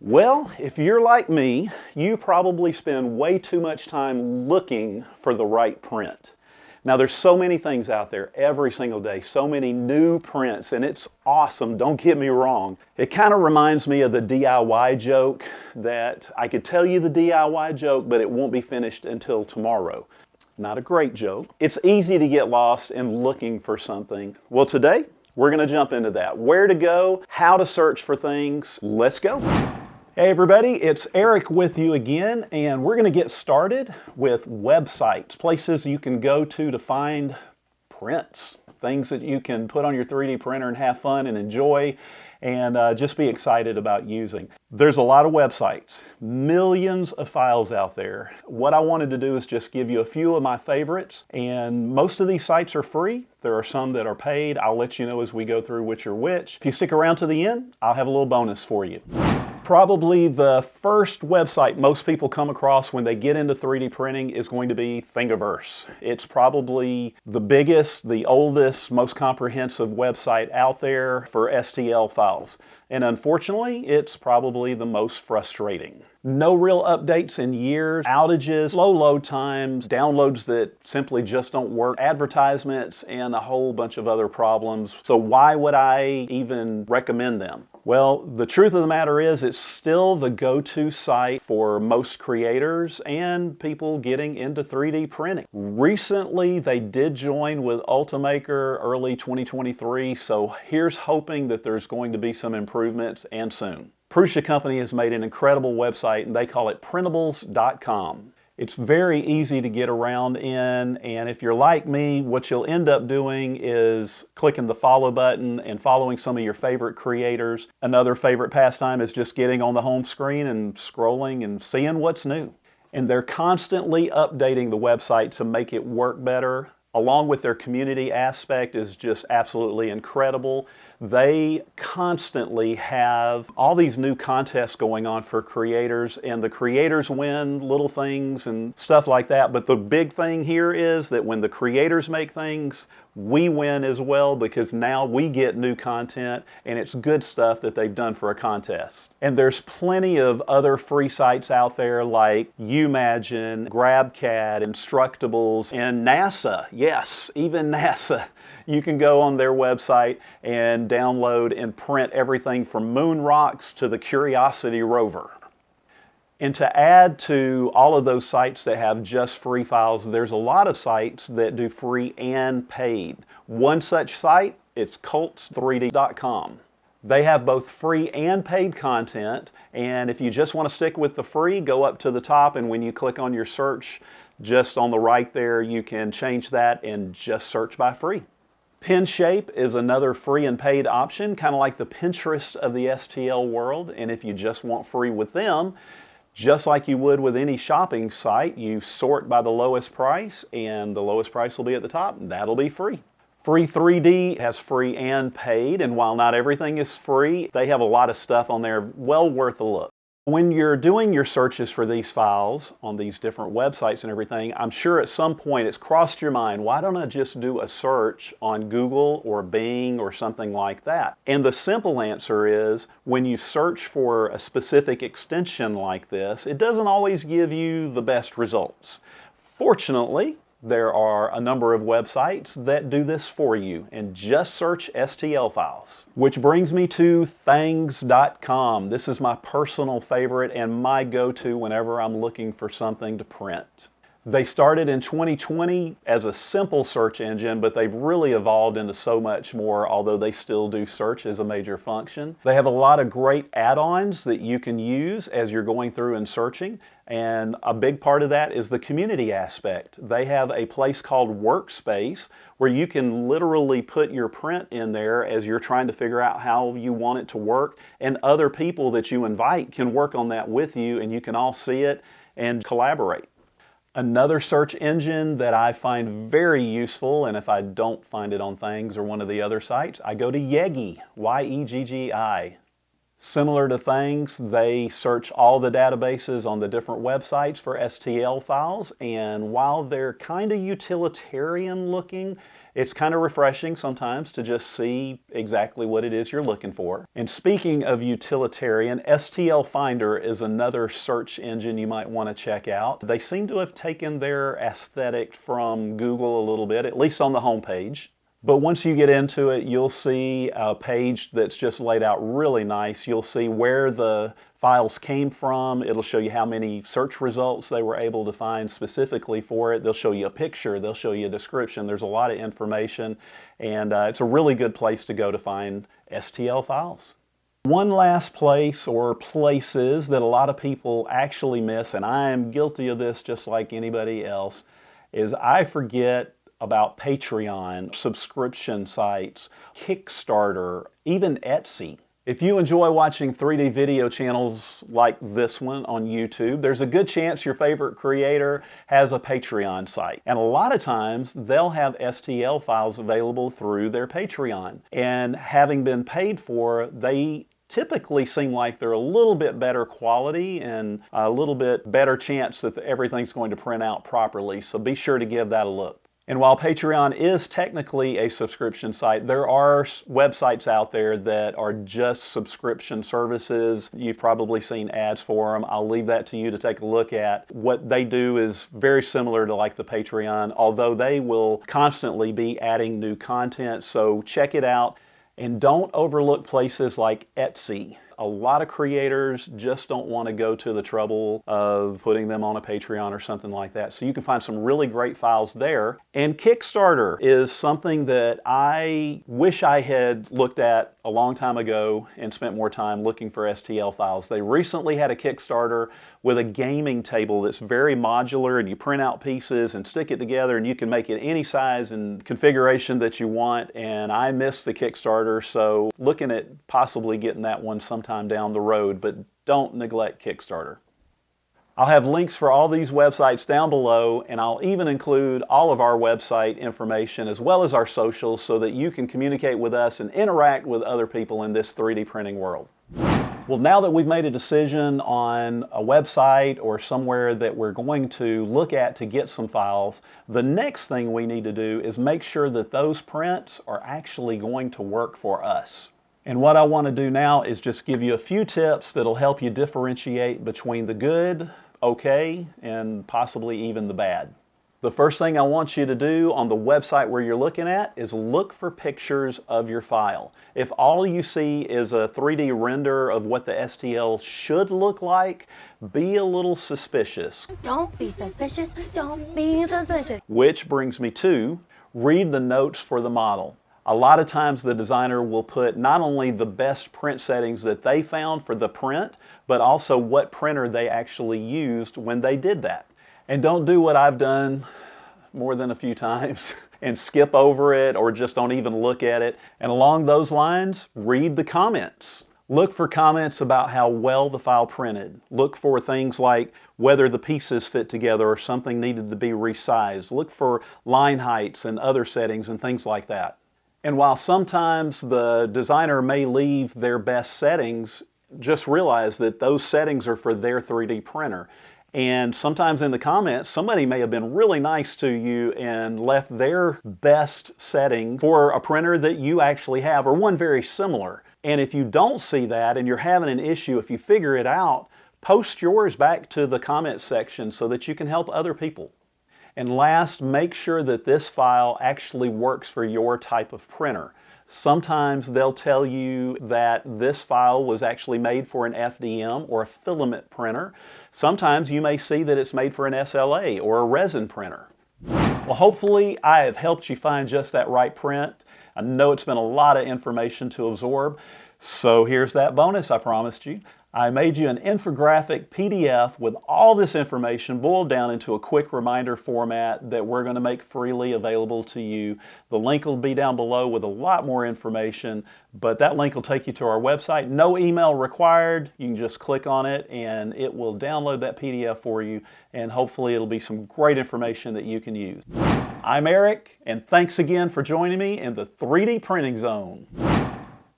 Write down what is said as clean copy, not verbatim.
Well, if you're like me, you probably spend way too much time looking for the right print. Now there's so many things out there every single day, so many new prints, and it's awesome, don't get me wrong. It kind of reminds me of the DIY joke that I could tell you the DIY joke, but it won't be finished until tomorrow. Not a great joke. It's easy to get lost in looking for something. Well, today we're going to jump into that. Where to go, how to search for things. Let's go. Hey everybody, it's Eric with you again, and we're going to get started with websites, places you can go to find prints, things that you can put on your 3D printer and have fun and enjoy and just be excited about using. There's a lot of websites, millions of files out there. What I wanted to do is just give you a few of my favorites, and most of these sites are free. There are some that are paid. I'll let you know as we go through which are which. If you stick around to the end, I'll have a little bonus for you. Probably the first website most people come across when they get into 3D printing is going to be Thingiverse. It's probably the biggest, the oldest, most comprehensive website out there for STL files. And unfortunately, it's probably the most frustrating. No real updates in years, outages, slow load times, downloads that simply just don't work, advertisements, and a whole bunch of other problems. So why would I even recommend them? Well, the truth of the matter is it's still the go-to site for most creators and people getting into 3D printing. Recently, they did join with Ultimaker early 2023, so here's hoping that there's going to be some improvements, and soon. Prusa Company has made an incredible website, and they call it Printables.com. It's very easy to get around in, and if you're like me, what you'll end up doing is clicking the follow button and following some of your favorite creators. Another favorite pastime is just getting on the home screen and scrolling and seeing what's new. And they're constantly updating the website to make it work better. Along with their community aspect is just absolutely incredible. They constantly have all these new contests going on for creators, and the creators win little things and stuff like that. But the big thing here is that when the creators make things, we win as well, because now we get new content, and it's good stuff that they've done for a contest. And there's plenty of other free sites out there like Umagine, GrabCAD, Instructables, and NASA. Yes, even NASA. You can go on their website and download and print everything from moon rocks to the Curiosity rover. And to add to all of those sites that have just free files, there's a lot of sites that do free and paid. One such site, it's Cults3D.com. They have both free and paid content, and if you just want to stick with the free, go up to the top, and when you click on your search, just on the right there, you can change that and just search by free. PinShape is another free and paid option, kind of like the Pinterest of the STL world, and if you just want free with them, just like you would with any shopping site, you sort by the lowest price, and the lowest price will be at the top, and that'll be free. Free3D has free and paid, and while not everything is free, they have a lot of stuff on there well worth a look. When you're doing your searches for these files on these different websites and everything, I'm sure at some point it's crossed your mind, why don't I just do a search on Google or Bing or something like that? And the simple answer is, when you search for a specific extension like this, it doesn't always give you the best results. Fortunately, there are a number of websites that do this for you, and just search STL files. Which brings me to Thangs.com. This is my personal favorite and my go-to whenever I'm looking for something to print. They started in 2020 as a simple search engine, but they've really evolved into so much more, although they still do search as a major function. They have a lot of great add-ons that you can use as you're going through and searching, and a big part of that is the community aspect. They have a place called Workspace where you can literally put your print in there as you're trying to figure out how you want it to work, and other people that you invite can work on that with you, and you can all see it and collaborate. Another search engine that I find very useful, and if I don't find it on Thangs or one of the other sites, I go to Yeggi, Y-E-G-G-I. Similar to Things, they search all the databases on the different websites for STL files, and while they're kind of utilitarian looking, it's kind of refreshing sometimes to just see exactly what it is you're looking for. And speaking of utilitarian, STL Finder is another search engine you might want to check out. They seem to have taken their aesthetic from Google a little bit, at least on the homepage. But once you get into it, you'll see a page that's just laid out really nice. You'll see where the files came from. It'll show you how many search results they were able to find specifically for it. They'll show you a picture. They'll show you a description. There's a lot of information, and it's a really good place to go to find STL files. One last place or places that a lot of people actually miss, and I am guilty of this just like anybody else, is I forget about Patreon, subscription sites, Kickstarter, even Etsy. If you enjoy watching 3D video channels like this one on YouTube, there's a good chance your favorite creator has a Patreon site. And a lot of times they'll have STL files available through their Patreon. And having been paid for, they typically seem like they're a little bit better quality and a little bit better chance that everything's going to print out properly. So be sure to give that a look. And while Patreon is technically a subscription site, there are websites out there that are just subscription services. You've probably seen ads for them. I'll leave that to you to take a look at. What they do is very similar to like the Patreon, although they will constantly be adding new content. So check it out. And don't overlook places like Etsy. A lot of creators just don't want to go to the trouble of putting them on a Patreon or something like that. So you can find some really great files there. And Kickstarter is something that I wish I had looked at a long time ago and spent more time looking for STL files. They recently had a Kickstarter with a gaming table that's very modular, and you print out pieces and stick it together, and you can make it any size and configuration that you want. And I missed the Kickstarter, so looking at possibly getting that one sometime down the road, but don't neglect Kickstarter. I'll have links for all these websites down below, and I'll even include all of our website information as well as our socials so that you can communicate with us and interact with other people in this 3D printing world. Well, now that we've made a decision on a website or somewhere that we're going to look at to get some files, the next thing we need to do is make sure that those prints are actually going to work for us. And what I want to do now is just give you a few tips that'll help you differentiate between the good, okay, and possibly even the bad. The first thing I want you to do on the website where you're looking at is look for pictures of your file. If all you see is a 3D render of what the STL should look like, be a little suspicious. Don't be suspicious, don't be suspicious. Which brings me to, read the notes for the model. A lot of times the designer will put not only the best print settings that they found for the print, but also what printer they actually used when they did that. And don't do what I've done more than a few times and skip over it or just don't even look at it. And along those lines, read the comments. Look for comments about how well the file printed. Look for things like whether the pieces fit together or something needed to be resized. Look for line heights and other settings and things like that. And while sometimes the designer may leave their best settings, just realize that those settings are for their 3D printer. And sometimes in the comments, somebody may have been really nice to you and left their best setting for a printer that you actually have, or one very similar. And if you don't see that and you're having an issue, if you figure it out, post yours back to the comment section so that you can help other people. And last, make sure that this file actually works for your type of printer. Sometimes they'll tell you that this file was actually made for an FDM or a filament printer. Sometimes you may see that it's made for an SLA or a resin printer. Well, hopefully I have helped you find just that right print. I know it's been a lot of information to absorb, so here's that bonus I promised you. I made you an infographic PDF with all this information boiled down into a quick reminder format that we're going to make freely available to you. The link will be down below with a lot more information, but that link will take you to our website. No email required. You can just click on it and it will download that PDF for you, and hopefully it'll be some great information that you can use. I'm Eric, and thanks again for joining me in the 3D Printing Zone.